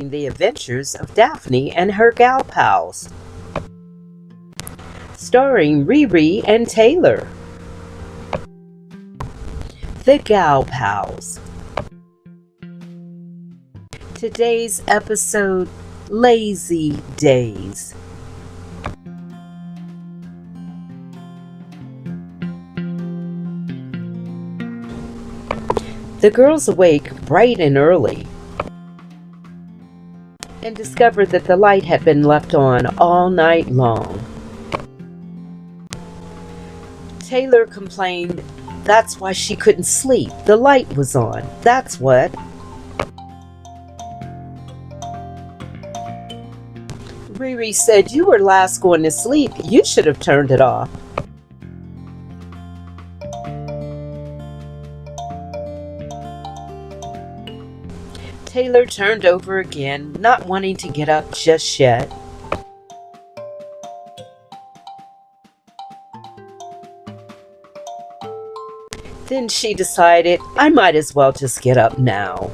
watching the adventures of Daphne and her gal pals, starring Riri and Taylor. The Gal Pals. Today's episode, Lazy Days. The girls awake bright and early and discovered that the light had been left on all night long. Taylor complained that's why she couldn't sleep. The light was on. That's what. Riri said, "You were last going to sleep. You should have turned it off." Taylor turned over again, not wanting to get up just yet. Then she decided, I might as well just get up now.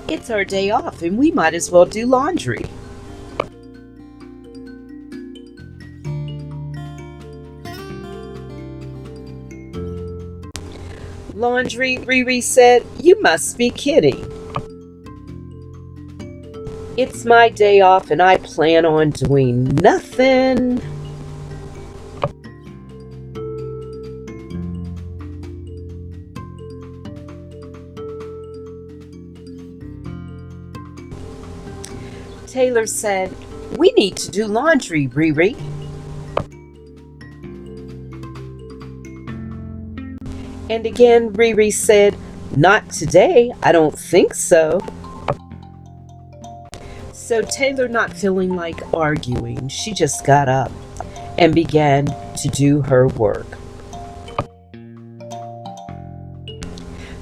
It's our day off and we might as well do laundry. Laundry, Riri said, "You must be kidding. It's my day off and I plan on doing nothing." Taylor said, "We need to do laundry, Riri." And again, Riri said, "Not today, I don't think so." So Taylor, not feeling like arguing, she just got up and began to do her work.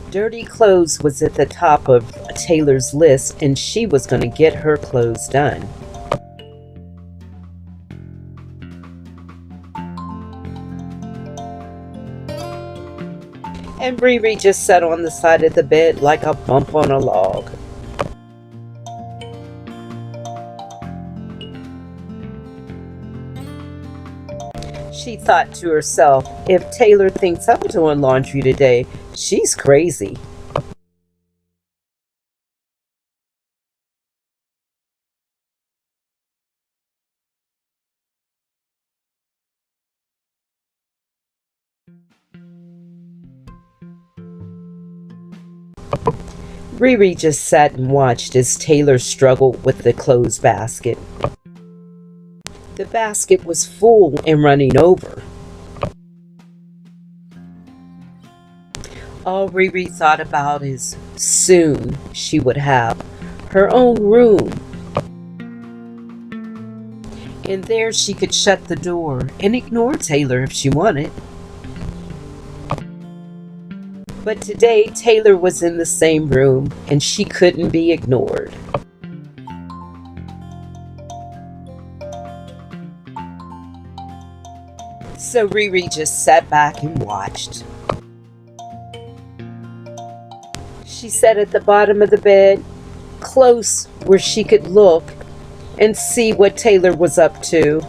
Dirty clothes was at the top of Taylor's list, and she was going to get her clothes done. And Riri just sat on the side of the bed like a bump on a log. She thought to herself, if Taylor thinks I'm doing laundry today, she's crazy. Riri just sat and watched as Taylor struggled with the clothes basket. The basket was full and running over. All Riri thought about is soon she would have her own room. And there she could shut the door and ignore Taylor if she wanted. But today, Taylor was in the same room, and she couldn't be ignored. So Riri just sat back and watched. She sat at the bottom of the bed, close where she could look and see what Taylor was up to.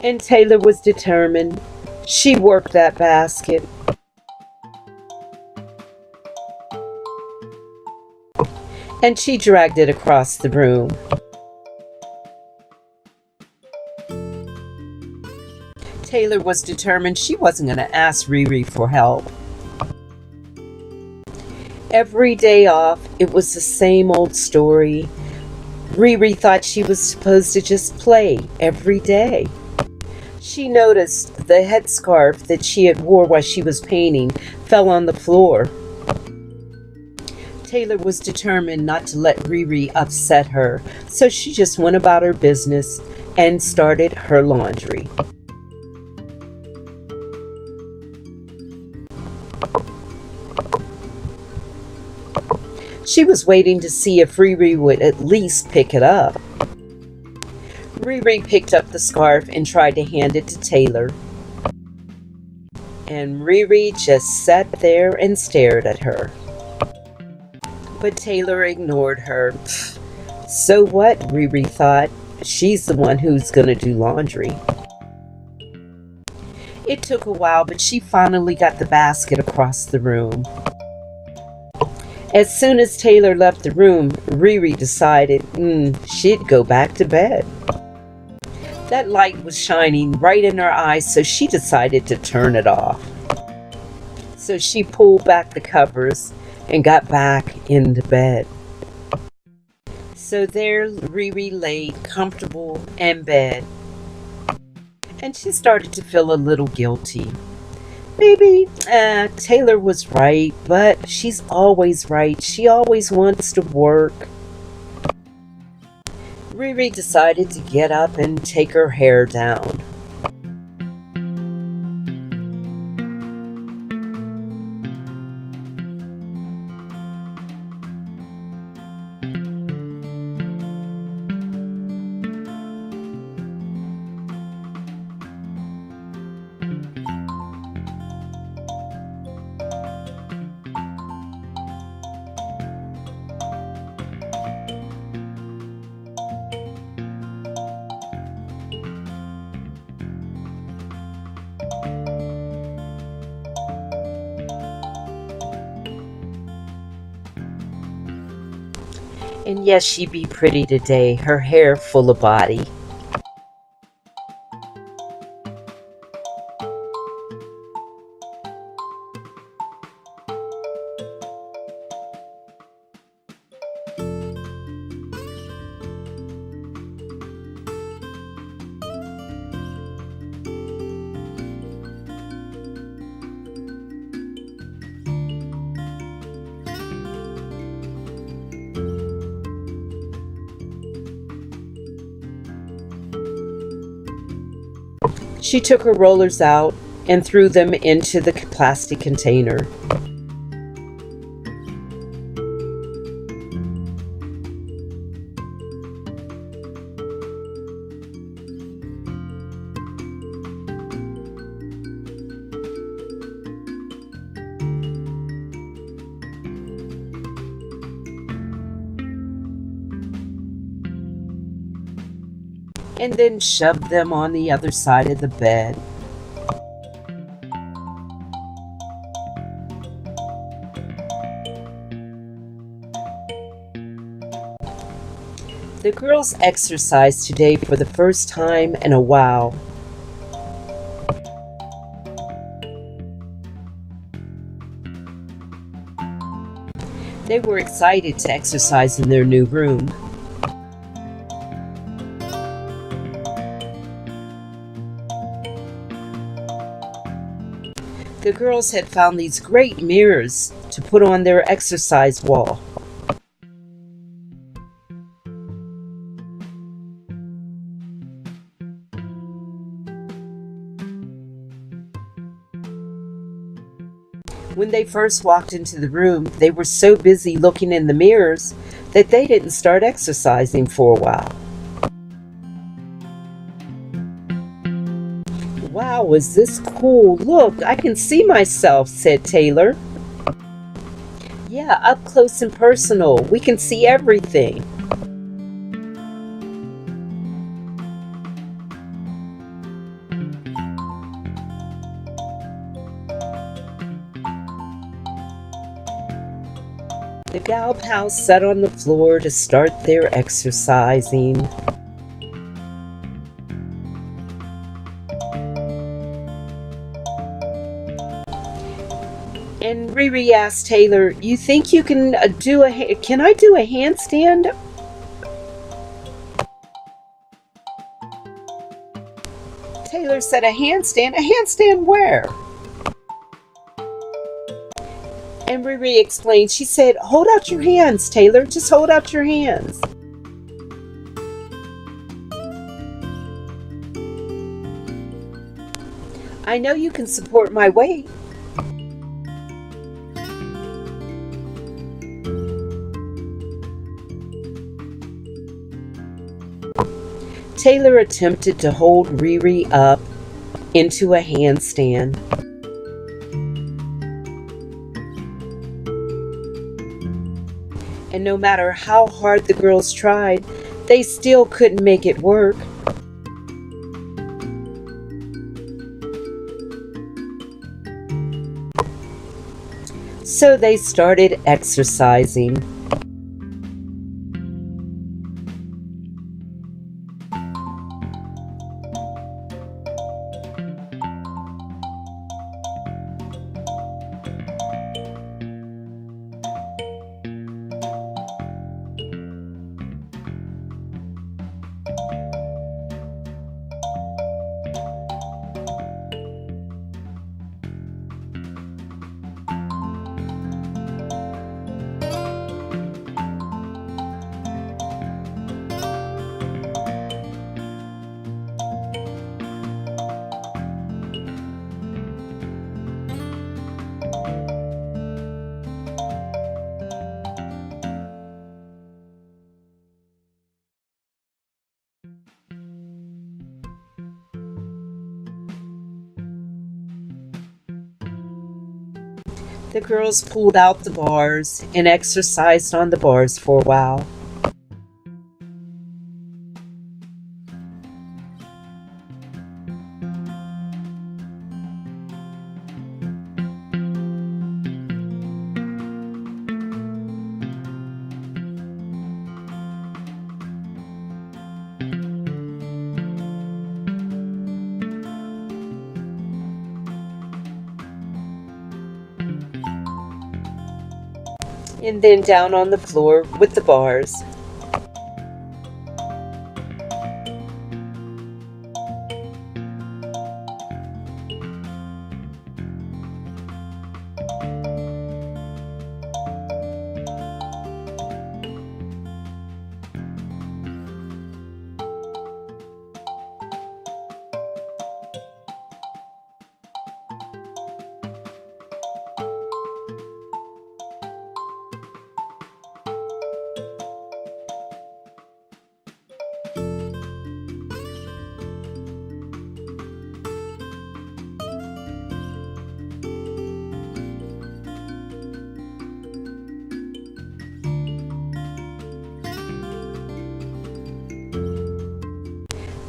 And Taylor was determined. She worked that basket. And she dragged it across the room. Taylor was determined she wasn't going to ask Riri for help. Every day off, it was the same old story. Riri thought she was supposed to just play every day. She noticed the headscarf that she had wore while she was painting fell on the floor. Taylor was determined not to let Riri upset her, so she just went about her business and started her laundry. She was waiting to see if Riri would at least pick it up. Riri picked up the scarf and tried to hand it to Taylor. And Riri just sat there and stared at her. But Taylor ignored her. So what, Riri thought. She's the one who's gonna do laundry. It took a while, but she finally got the basket across the room. As soon as Taylor left the room, Riri decided she'd go back to bed. That light was shining right in her eyes, so she decided to turn it off. So she pulled back the covers and got back into bed. So there Riri lay comfortable in bed. And she started to feel a little guilty. Maybe Taylor was right, but she's always right. She always wants to work. Riri decided to get up and take her hair down. And yes, she'd be pretty today, her hair full of body. She took her rollers out and threw them into the plastic container. And then shoved them on the other side of the bed. The girls exercised today for the first time in a while. They were excited to exercise in their new room. The girls had found these great mirrors to put on their exercise wall. When they first walked into the room, they were so busy looking in the mirrors that they didn't start exercising for a while. Wow, is this cool? Look, I can see myself, said Taylor. Yeah, up close and personal. We can see everything. The gal pals sat on the floor to start their exercising. And Riri asked Taylor, "You think you can can I do a handstand?" Taylor said, "A handstand? A handstand where?" And Riri explained. She said, "Hold out your hands, Taylor. Just hold out your hands." "I know you can support my weight." Taylor attempted to hold Riri up into a handstand. And no matter how hard the girls tried, they still couldn't make it work. So they started exercising. The girls pulled out the bars and exercised on the bars for a while. And then down on the floor with the bars.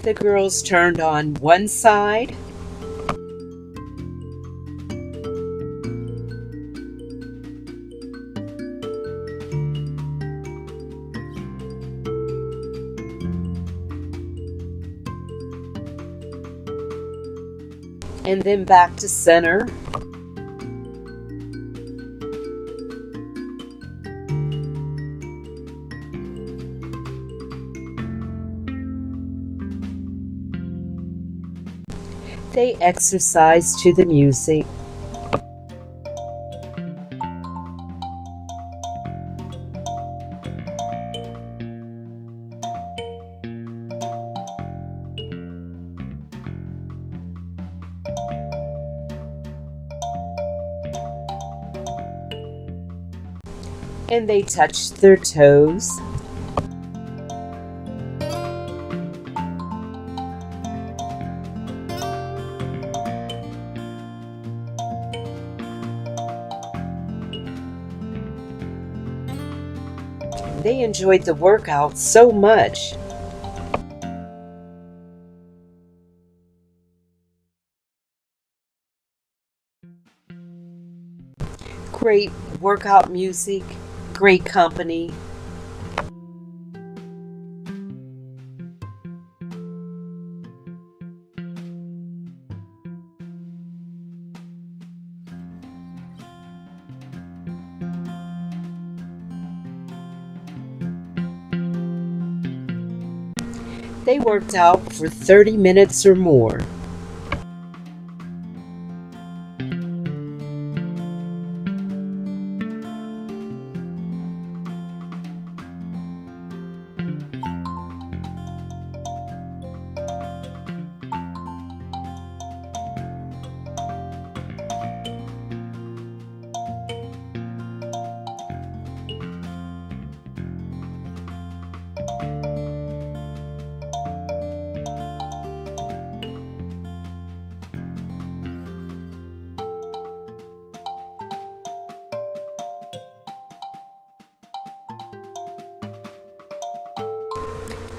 The girls turned on one side, and then back to center. They exercised to the music. And they touched their toes. They enjoyed the workout so much. Great workout music, great company. They worked out for 30 minutes or more.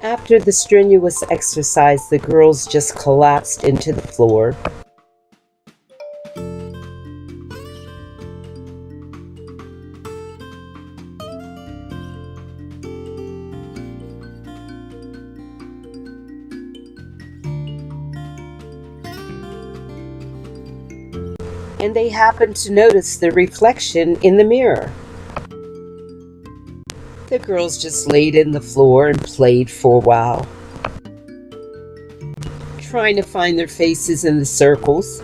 After the strenuous exercise, the girls just collapsed into the floor. And they happened to notice the reflection in the mirror. The girls just laid in the floor and played for a while, trying to find their faces in the circles.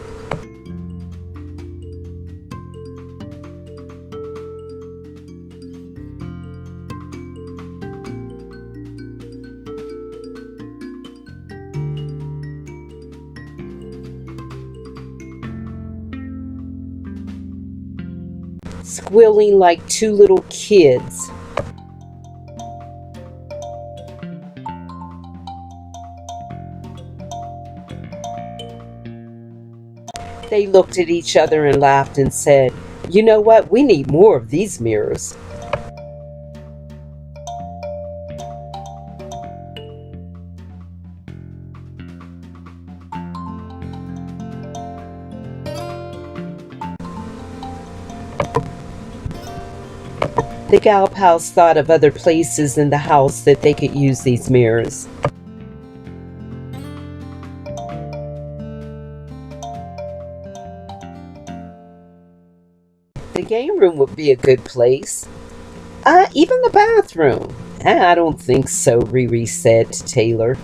Squealing like two little kids. They looked at each other and laughed and said, "You know what? We need more of these mirrors." The gal pals thought of other places in the house that they could use these mirrors. The game room would be a good place. Even the bathroom. I don't think so, Riri said to Taylor.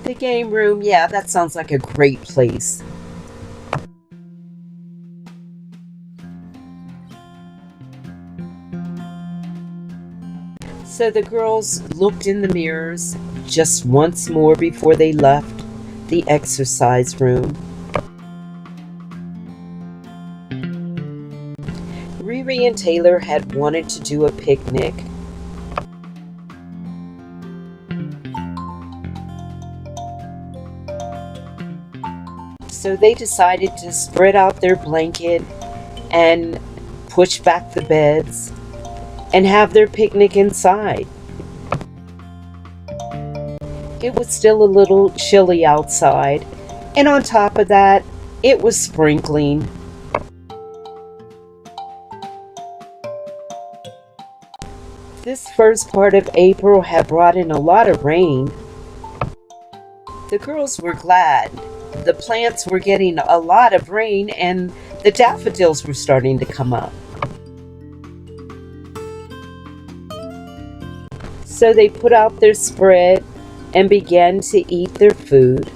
The game room, yeah, that sounds like a great place. So the girls looked in the mirrors just once more before they left the exercise room. Riri and Taylor had wanted to do a picnic. So they decided to spread out their blanket and push back the beds and have their picnic inside. It was still a little chilly outside, and on top of that, it was sprinkling. This first part of April had brought in a lot of rain. The girls were glad. The plants were getting a lot of rain, and the daffodils were starting to come up. So they put out their spread and began to eat their food.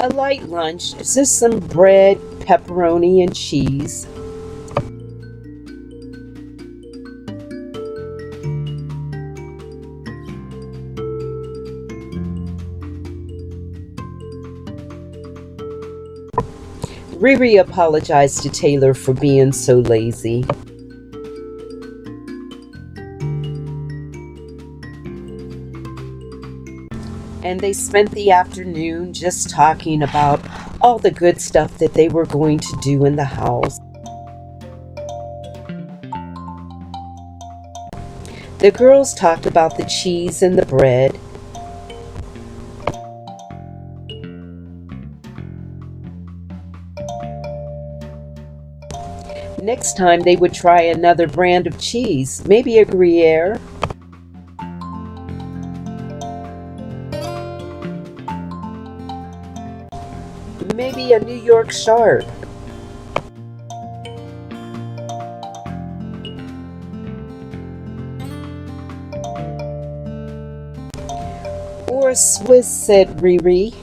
A light lunch, just some bread, pepperoni, and cheese. Riri apologized to Taylor for being so lazy. And they spent the afternoon just talking about all the good stuff that they were going to do in the house. The girls talked about the cheese and the bread. Next time they would try another brand of cheese, maybe a Gruyere. Maybe a New York Sharp. Or a Swiss, said Riri.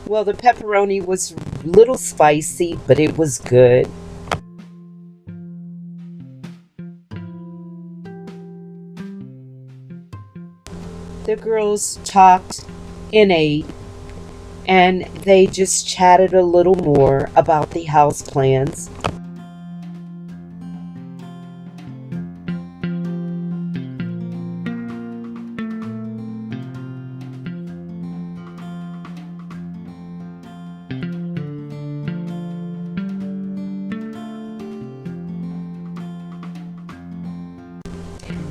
Well, the pepperoni was a little spicy, but it was good. The girls talked and ate, and they just chatted a little more about the house plans.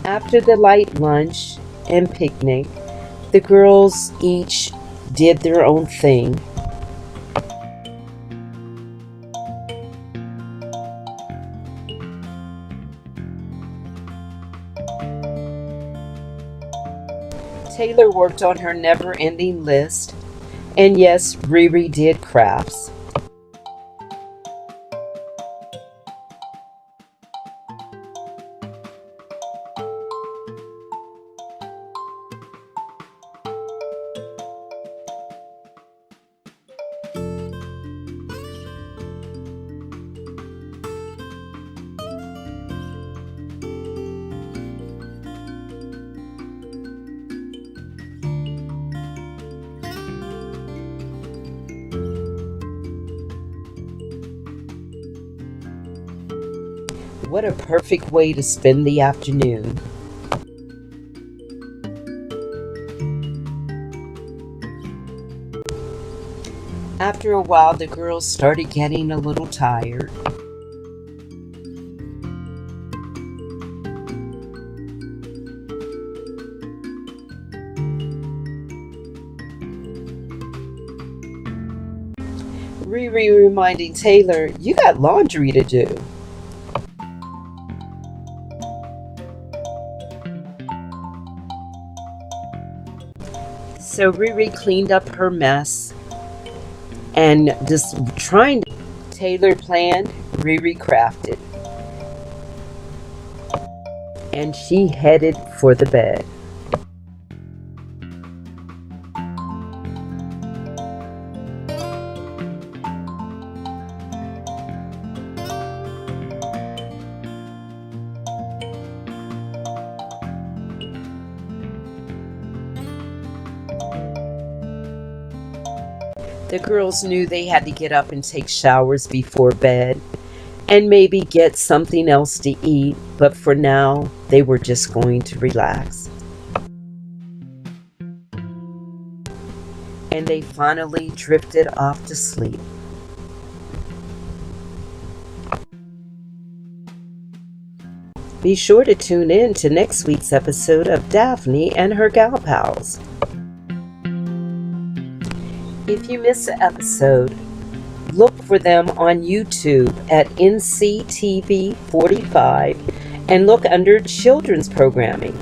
After the light lunch and picnic, the girls each did their own thing. Taylor worked on her never-ending list, and yes, Riri did crafts. What a perfect way to spend the afternoon. After a while, the girls started getting a little tired. Riri reminding Taylor, "You got laundry to do." So Riri cleaned up her mess and just trying to. Taylor planned, Riri crafted, and she headed for the bed. The girls knew they had to get up and take showers before bed and maybe get something else to eat, but for now, they were just going to relax. And they finally drifted off to sleep. Be sure to tune in to next week's episode of Daphne and her Gal Pals. If you miss an episode, look for them on YouTube at NCTV 45 and look under Children's Programming.